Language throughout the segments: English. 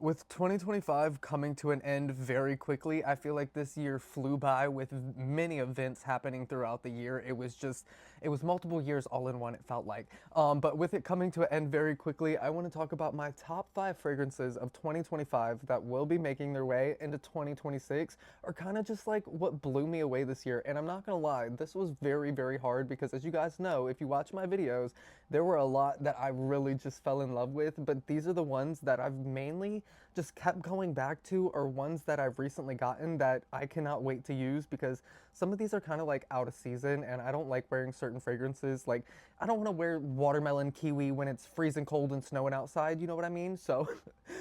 With 2025 coming to an end very quickly, I feel like this year flew by with many events happening throughout the year. It was multiple years all in one, it felt like. But with it coming to an end very quickly, I want to talk about my top 5 fragrances of 2025 that will be making their way into 2026, or kind of just like what blew me away this year. And I'm not gonna lie, this was very, very hard because as you guys know, if you watch my videos, there were a lot that I really just fell in love with, but these are the ones that I've mainly just kept going back to, or ones that I've recently gotten that I cannot wait to use because some of these are kind of like out of season and I don't like wearing certain fragrances. Like, I don't want to wear watermelon kiwi when it's freezing cold and snowing outside, you know what I mean? So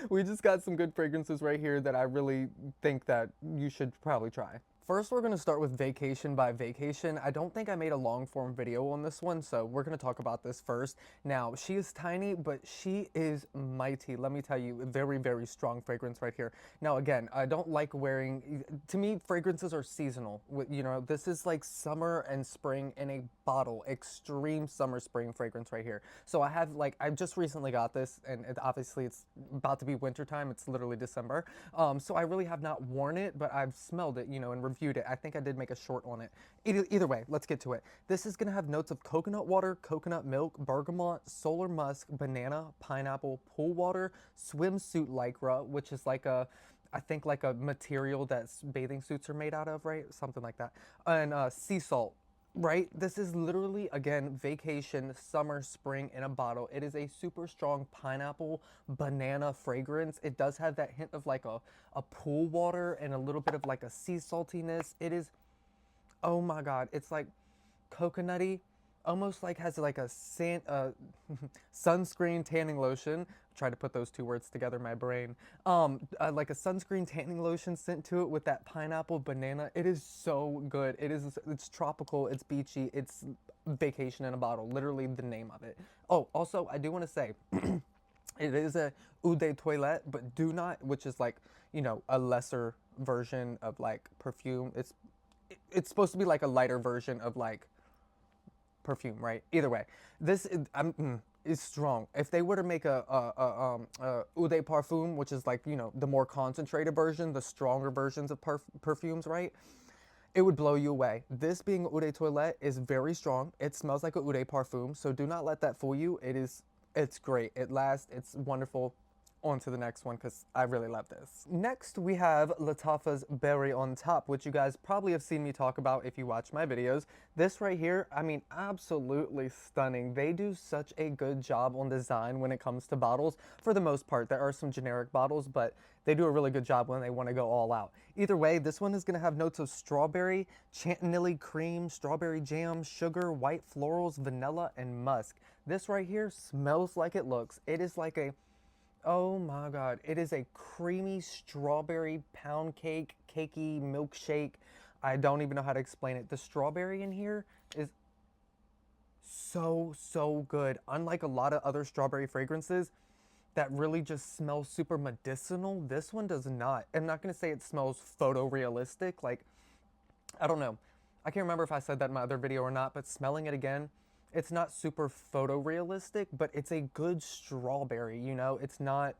we just got some good fragrances right here that I really think that you should probably try. First, we're gonna start with Vacation by Vacation. I don't think I made a long form video on this one, so we're gonna talk about this first. Now, she is tiny, but she is mighty. Let me tell you, very, very strong fragrance right here. Now, again, I don't like wearing, to me, fragrances are seasonal. You know, this is like summer and spring in a bottle, extreme summer spring fragrance right here. So I have like, I just recently got this, and obviously it's about to be winter time. It's literally December. So I really have not worn it, but I've smelled it, you know, and reviewed it. I think I did make a short on it. Either way, let's get to it. This is gonna have notes of coconut water, coconut milk, bergamot, solar musk, banana, pineapple, pool water, swimsuit lycra, which is like a, I think like a material that bathing suits are made out of, right? Something like that. And sea salt, right? This is literally, again, vacation, summer, spring in a bottle. It is a super strong pineapple banana fragrance. It does have that hint of like a pool water and a little bit of like a sea saltiness. It is, oh my God, it's like coconutty, almost like has like a sunscreen tanning lotion. Try to put those two words together in my brain. Like a sunscreen tanning lotion scent to it with that pineapple banana. It is so good. It's tropical, it's beachy, it's vacation in a bottle, literally the name of it. Oh, also, I do want to say, it is a eau de toilette, but do not, which is like, you know, a lesser version of like perfume. It's supposed to be like a lighter version of like perfume, right? Either way, this is strong. If they were to make a eau de parfum, which is like, you know, the more concentrated version, the stronger versions of perfumes, right? It would blow you away. This being eau de toilette is very strong. It smells like a eau de parfum, so do not let that fool you. It's great. It lasts. It's wonderful. On to the next one because I really love this. Next, we have Lattafa's Berry on Top, which you guys probably have seen me talk about if you watch my videos. This right here, I mean, absolutely stunning. They do such a good job on design when it comes to bottles. For the most part, there are some generic bottles, but they do a really good job when they want to go all out. Either way, this one is going to have notes of strawberry, chantilly cream, strawberry jam, sugar, white florals, vanilla, and musk. This right here smells like it looks. It is like a, oh my God. It is a creamy strawberry pound cake, cakey milkshake. I don't even know how to explain it. The strawberry in here is so, so good. Unlike a lot of other strawberry fragrances that really just smells super medicinal, this one does not. I'm not going to say it smells photorealistic. Like, I don't know. I can't remember if I said that in my other video or not, but smelling it again, it's not super photorealistic, but it's a good strawberry, you know? It's not,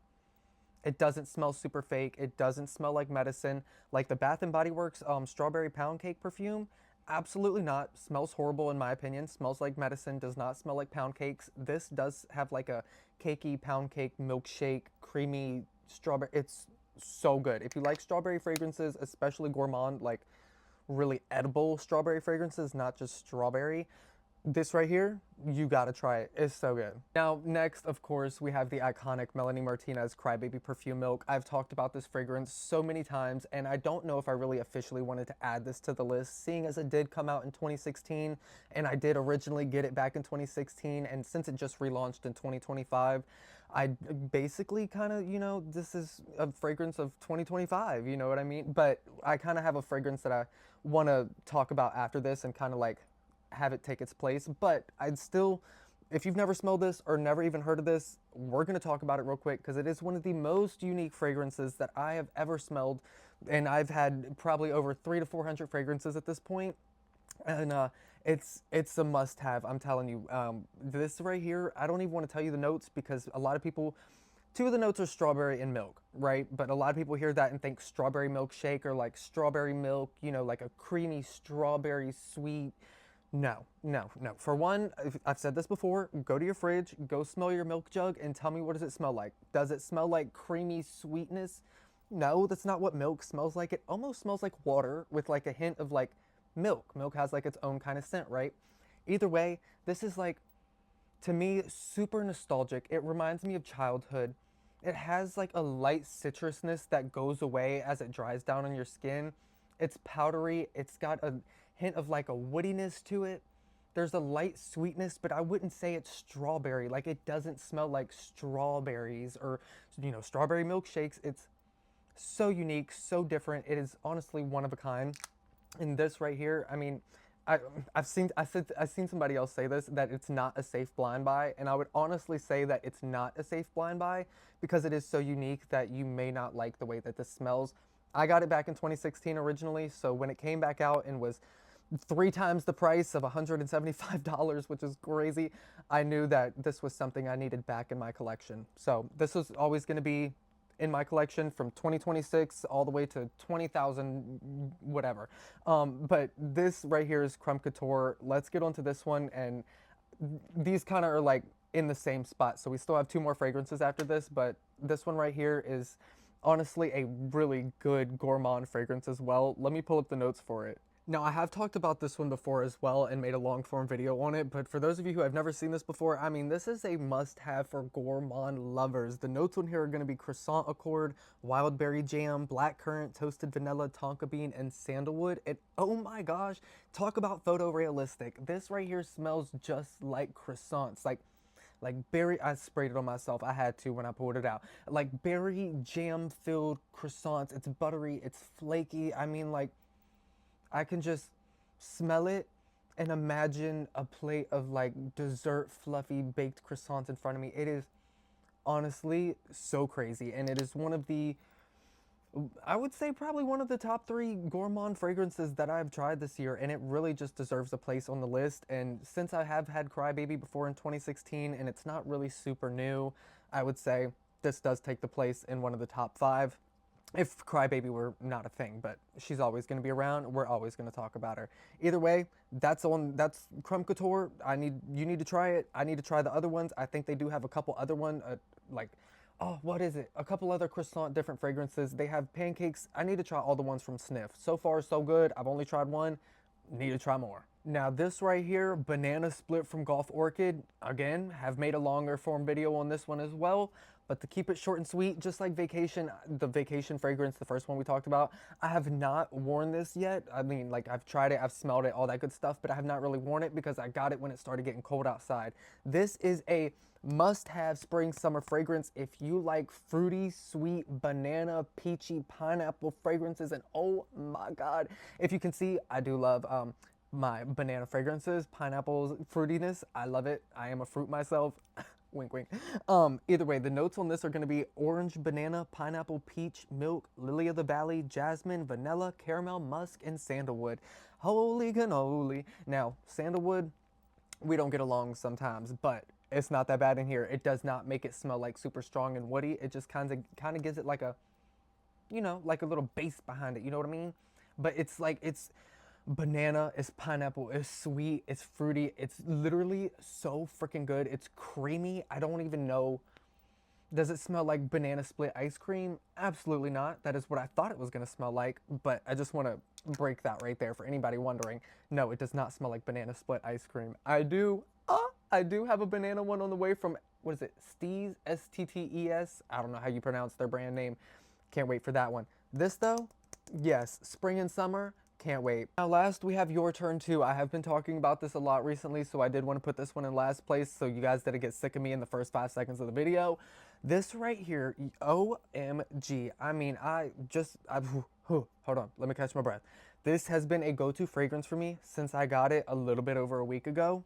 it doesn't smell super fake. It doesn't smell like medicine. Like the Bath and Body Works strawberry pound cake perfume, absolutely not. Smells horrible in my opinion. Smells like medicine. Does not smell like pound cakes. This does have like a cakey pound cake milkshake, creamy strawberry. It's so good. If you like strawberry fragrances, especially gourmand, like really edible strawberry fragrances, not just strawberry, this right here, you gotta try it. It's so good. Now, next, of course, we have the iconic Melanie Martinez Crybaby Perfume Milk. I've talked about this fragrance so many times, and I don't know if I really officially wanted to add this to the list, seeing as it did come out in 2016, and I did originally get it back in 2016, and since it just relaunched in 2025, I basically kind of, you know, this is a fragrance of 2025, you know what I mean? But I kind of have a fragrance that I want to talk about after this and kind of like have it take its place. But I'd still, if you've never smelled this or never even heard of this, we're going to talk about it real quick because it is one of the most unique fragrances that I have ever smelled. And I've had probably over 300 to 400 fragrances at this point. And it's a must have, I'm telling you. This right here, I don't even want to tell you the notes because a lot of people two of the notes are strawberry and milk, right? But a lot of people hear that and think strawberry milkshake or like strawberry milk, you know, like a creamy strawberry sweet. No, no, no. For one, I've said this before, go to your fridge, go smell your milk jug and tell me, what does it smell like? Does it smell like creamy sweetness? No, that's not what milk smells like. It almost smells like water with like a hint of like milk. Milk has like its own kind of scent, right? Either way, this is like, to me, super nostalgic. It reminds me of childhood. It has like a light citrusness that goes away as it dries down on your skin. It's powdery. It's got a hint of like a woodiness to it. There's a light sweetness, but I wouldn't say it's strawberry. Like, it doesn't smell like strawberries or, you know, strawberry milkshakes. It's so unique, so different. It is honestly one of a kind. And this right here, I mean, I, I've seen somebody else say this, that it's not a safe blind buy, and I would honestly say that it's not a safe blind buy because it is so unique that you may not like the way that this smells. I got it back in 2016 originally, so when it came back out and was three times the price of $175, which is crazy, I knew that this was something I needed back in my collection. So this was always going to be in my collection from 2026 all the way to 20,000 whatever. But this right here is Creme Couture. Let's get onto this one, and these kind of are like in the same spot. So we still have two more fragrances after this, but this one right here is honestly a really good gourmand fragrance as well. Let me pull up the notes for it. Now, I have talked about this one before as well and made a long form video on it, but for those of you who have never seen this before, I mean, this is a must have for gourmand lovers. The notes on here are going to be croissant accord, wild berry jam, blackcurrant, toasted vanilla, tonka bean, and sandalwood. And oh my gosh, talk about photorealistic. This right here smells just like croissants. Like berry, I sprayed it on myself. I had to when I pulled it out. Like berry jam filled croissants. It's buttery, it's flaky. I mean, like, I can just smell it and imagine a plate of like dessert fluffy baked croissants in front of me. It is honestly so crazy, and it is one of the, I would say probably one of the top three gourmand fragrances that I've tried this year, and it really just deserves a place on the list. And since I have had Crybaby before in 2016 and it's not really super new, I would say this does take the place in one of the top five if Crybaby were not a thing, but she's always going to be around. We're always going to talk about her. Either way, that's Creme Couture. You need to try it. I need to try the other ones. I think they do have a couple other one, like, oh, what is it? A couple other croissant different fragrances. They have pancakes. I need to try all the ones from Sniff. So far, so good. I've only tried one. Need to try more. Now this right here, Banana Split from Golf Orchid, again, have made a longer form video on this one as well. But to keep it short and sweet, just like Vacation, the Vacation fragrance, the first one we talked about, I have not worn this yet. I mean, like, I've tried it, I've smelled it, all that good stuff, but I have not really worn it because I got it when it started getting cold outside. This is a must-have spring summer fragrance if you like fruity, sweet, banana, peachy, pineapple fragrances. And oh my God, if you can see, I do love my banana fragrances, pineapples, fruitiness. I love it. I am a fruit myself. Wink, wink. Either way, the notes on this are going to be orange, banana, pineapple, peach, milk, lily of the valley, jasmine, vanilla, caramel, musk, and sandalwood. Holy cannoli. Now, sandalwood, we don't get along sometimes, but it's not that bad in here. It does not make it smell like super strong and woody. It just kind of gives it like a, you know, like a little base behind it. You know what I mean? But it's like, it's banana, it's pineapple, it's sweet, it's fruity, it's literally so freaking good. It's creamy. I don't even know, does it smell like banana split ice cream? Absolutely not. That is what I thought it was going to smell like, but I just want to break that right there for anybody wondering. No, it does not smell like banana split ice cream. I do have a banana one on the way from, what is it, Steez, S-T-T-E-S? I don't know how you pronounce their brand name. Can't wait for that one. This though, yes, spring and summer, can't wait. Now last, we have Your Turn 2. I have been talking about this a lot recently, so I did want to put this one in last place so you guys didn't get sick of me in the first 5 seconds of the video. This right here, OMG. I mean, hold on, let me catch my breath. This has been a go-to fragrance for me since I got it a little bit over a week ago.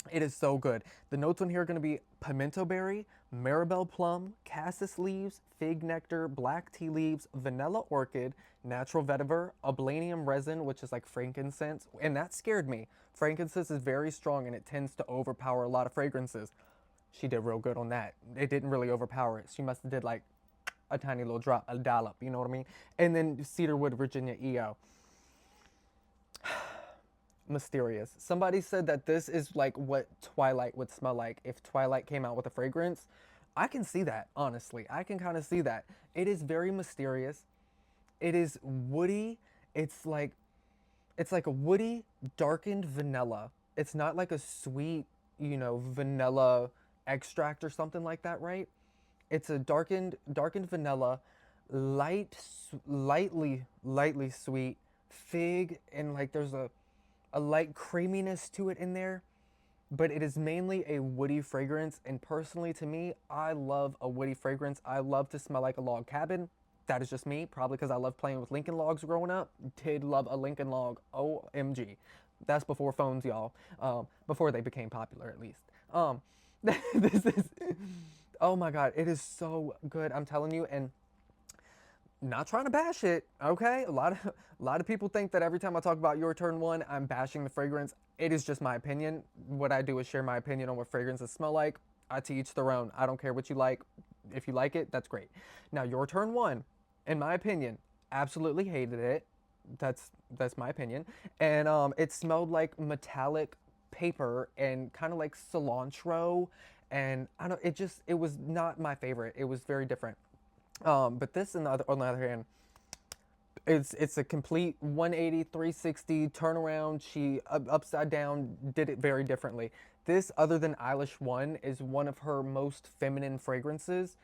It is so good. The notes on here are going to be pimento berry, marabelle plum, cassis leaves, fig nectar, black tea leaves, vanilla orchid, natural vetiver, oblanium resin, which is like frankincense, and that scared me. Frankincense is very strong and it tends to overpower a lot of fragrances. She did real good on that. It didn't really overpower it. She must have did like a tiny little drop, a dollop, you know what I mean? And then Cedarwood, Virginia EO. Mysterious. Somebody said that this is like what Twilight would smell like if Twilight came out with a fragrance. I can see that, honestly. I can kind of see that. It is very mysterious. It is woody. It's like it's like a woody darkened vanilla. It's not like a sweet, vanilla extract or something like that, right? It's a darkened vanilla, lightly sweet fig, and like there's a light creaminess to it in there, but it is mainly a woody fragrance. And personally, to me, I love a woody fragrance. I love to smell like a log cabin. That is just me, probably because I love playing with Lincoln Logs growing up. Did love a Lincoln Log. OMG. That's before phones, y'all. Before they became popular, at least. This is, oh my God, it is so good. I'm telling you, and not trying to bash it, okay? A lot of people think that every time I talk about Your Turn One, I'm bashing the fragrance. It is just my opinion. What I do is share my opinion on what fragrances smell like. To each their own. I don't care what you like. If you like it, that's great. Now, Your Turn One, in my opinion, absolutely hated it. That's my opinion. And it smelled like metallic paper and kind of like cilantro. And I don't. It was not my favorite. It was very different. But this, on the other hand, it's a complete 180, 360 turnaround. She upside down did it very differently. This, other than Eilish One, is one of her most feminine fragrances.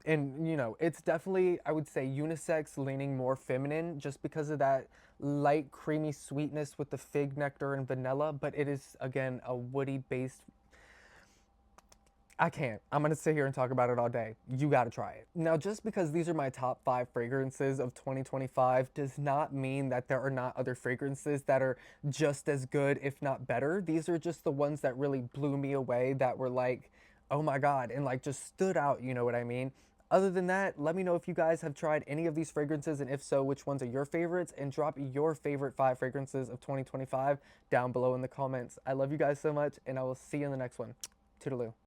And it's definitely, I would say, unisex, leaning more feminine just because of that light creamy sweetness with the fig nectar and vanilla. But it is, again, a woody based. I can't. I'm going to sit here and talk about it all day. You got to try it. Now, just because these are my top 5 fragrances of 2025 does not mean that there are not other fragrances that are just as good, if not better. These are just the ones that really blew me away, that were like, oh my God, and like just stood out, you know what I mean? Other than that, let me know if you guys have tried any of these fragrances, and if so, which ones are your favorites, and drop your favorite 5 fragrances of 2025 down below in the comments. I love you guys so much, and I will see you in the next one. Toodaloo.